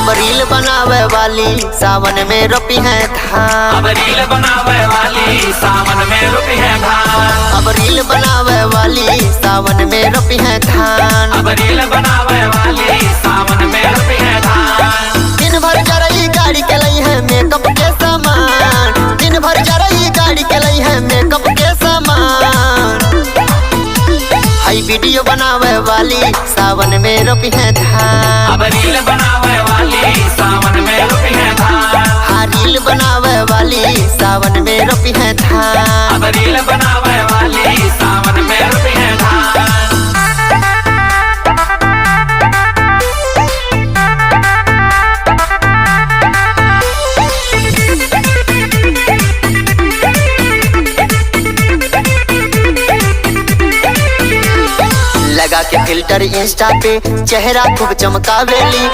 अब रील बनावे वाली सावन में रोपी है धान। अब रील बनावे वाली सावन में रोपी है धान। अब रील बनावे वाली सावन में रोपी है धान। अब रील बनावे वाली सावन में रोपी है धान। दिन भर चरई गाड़ी के लई है मेकअप के सामान। दिन भर चरई गाड़ी के लई है मेकअप के सामान। हाई वीडियो बनावे वाली सावन में रोपी है धान। अब रील बनावे वाली सावन में रोपी है धान। हाँ रील बनावे वाली सावन में रोपी है धान। अब रील बनावे वाली सावन में रोपी है धान। लगा के फिल्टर इंस्टा पे चेहरा खूब चमकावेली।